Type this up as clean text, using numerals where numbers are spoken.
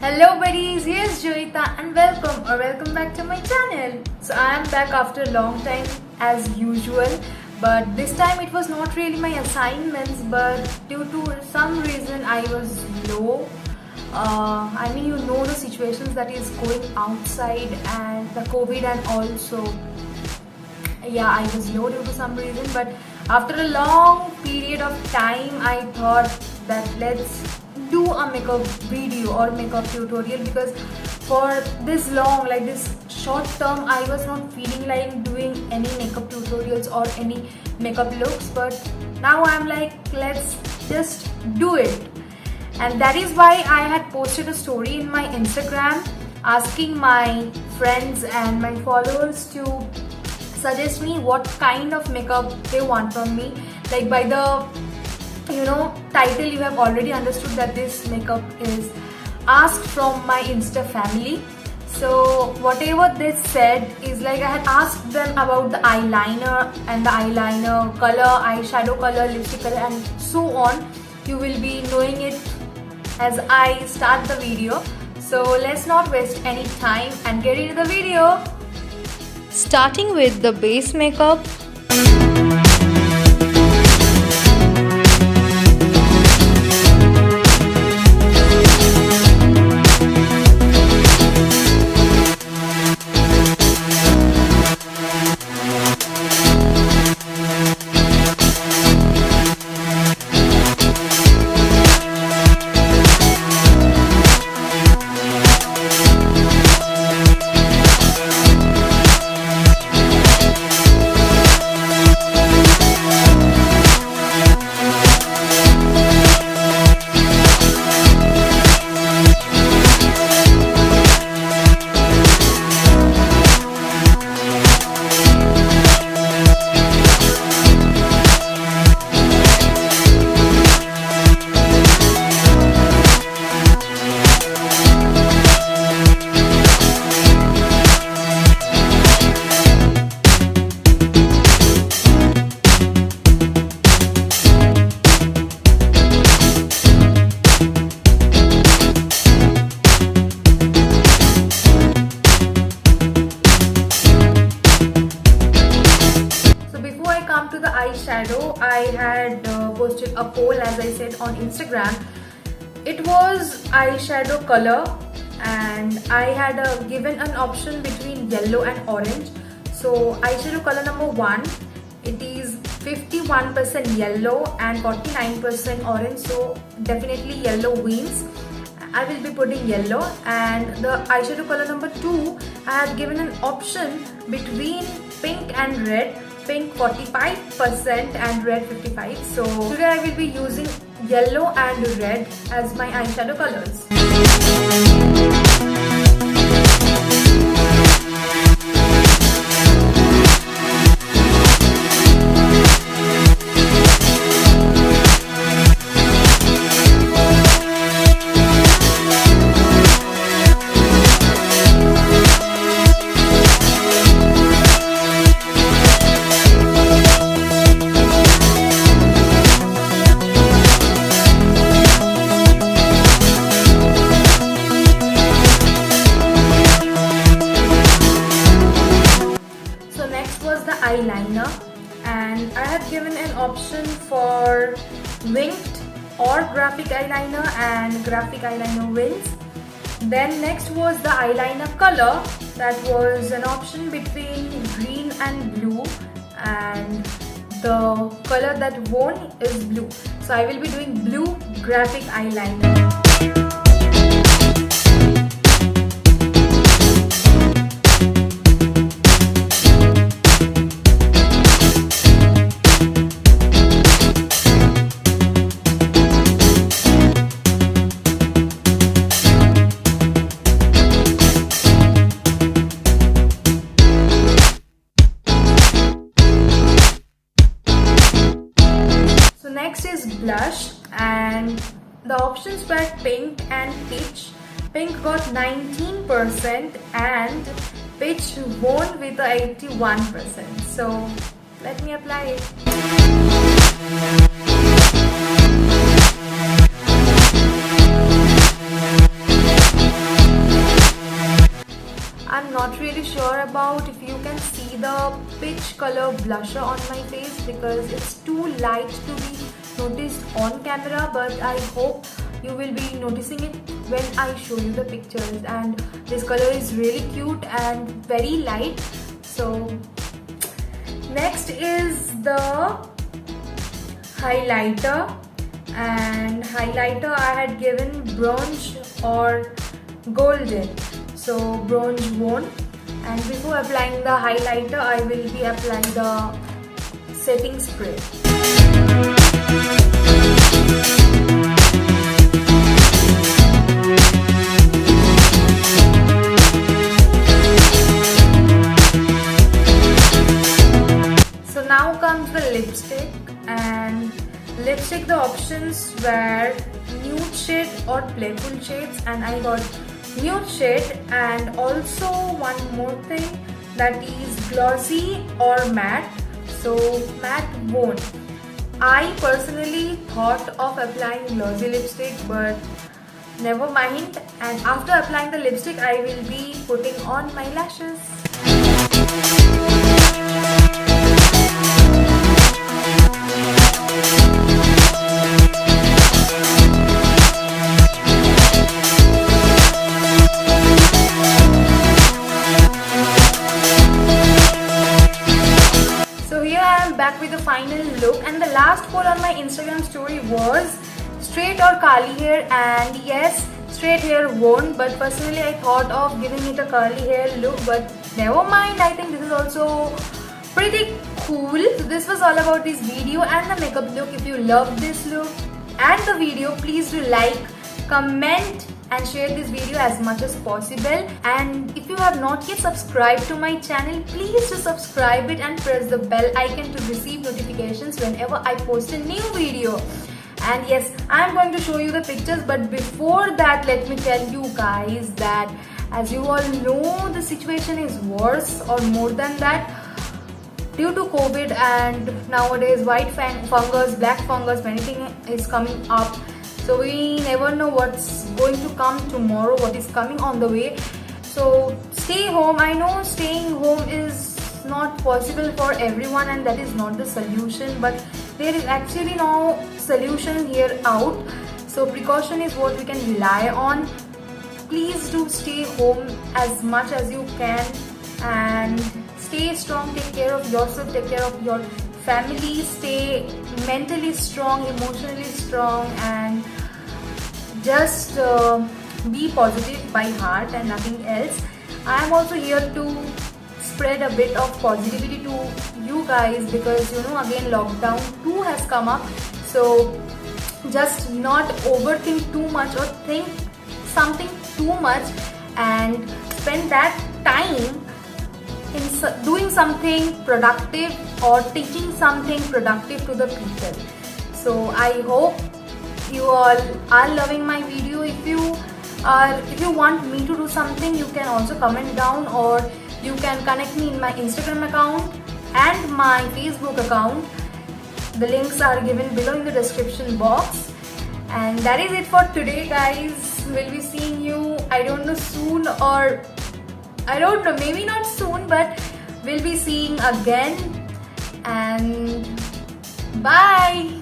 Hello buddies, here's Joita and welcome back to my channel. So I am back after a long time as usual, but this time it was not really my assignments, but due to some reason I was low. You know the situations that is going outside and the COVID, and also I was low due to some reason, but after a long period of time I thought that let's do a makeup video or makeup tutorial, because for this long, like this short term, I was not feeling like doing any makeup tutorials or any makeup looks, but now I'm like, let's just do it. And that is why I had posted a story in my Instagram asking my friends and my followers to suggest me what kind of makeup they want from me. Like by the title, you have already understood that this makeup is asked from my Insta family. So whatever they said is like, I had asked them about the eyeliner and the eyeliner color, eyeshadow color, lipstick color, and so on. You will be knowing it as I start the video. So let's not waste any time and get into the video. Starting with the base makeup. To the eyeshadow, I had posted a poll, as I said, on Instagram. It was eyeshadow color, and I had given an option between yellow and orange. So eyeshadow color number 1, it is 51% yellow and 49% orange, so definitely yellow wins. I will be putting yellow. And the eyeshadow color number 2, I have given an option between pink and red. Pink 45% and red 55%. So today I will be using yellow and red as my eyeshadow colors. Eyeliner, and I had given an option for winged or graphic eyeliner, and graphic eyeliner wins. Then next was the eyeliner color. That was an option between green and blue, and the color that won is blue. So I will be doing blue graphic eyeliner. Next is blush, and the options were pink and peach. Pink got 19% and peach won with the 81%. So let me apply it. about if you can see the peach color blusher on my face, because it's too light to be noticed on camera, but I hope you will be noticing it when I show you the pictures. And this color is really cute and very light. So next is the highlighter, and highlighter I had given bronze or golden, so bronze won't. And before applying the highlighter, I will be applying the setting spray. So now comes the lipstick, and lipstick the options were nude shade or playful shades, and I got nude shade, and also one more thing, that is glossy or matte. So matte won't. I personally thought of applying glossy lipstick, but never mind. And after applying the lipstick, I will be putting on my lashes. Back with the final look, and the last poll on my Instagram story was straight or curly hair, and yes, straight hair won't, but personally I thought of giving it a curly hair look, but never mind. I think this is also pretty cool. So this was all about this video and the makeup look. If you love this look and the video, please do like, comment and share this video as much as possible. And if you have not yet subscribed to my channel, please do subscribe it and press the bell icon to receive notifications whenever I post a new video. And yes, I'm going to show you the pictures, but before that, let me tell you guys that as you all know, the situation is worse or more than that due to COVID, and nowadays white fungus, black fungus, many things is coming up. So we never know what's going to come tomorrow, what is coming on the way. So stay home. I know staying home is not possible for everyone, and that is not the solution, but there is actually no solution here out. So precaution is what we can rely on. Please do stay home as much as you can, and stay strong, take care of yourself, take care of your family, stay mentally strong, emotionally strong, and just be positive by heart and nothing else. I am also here to spread a bit of positivity to you guys, because you know, again lockdown 2 has come up. So just not overthink too much or think something too much, and spend that time in doing something productive or teaching something productive to the people. So I hope you all are loving my video. If you want me to do something, you can also comment down, or you can connect me in my Instagram account and my Facebook account. The links are given below in the description box. And that is it for today, guys. We'll be seeing you, I don't know, soon, or I don't know, maybe not soon, but we'll be seeing again. And bye.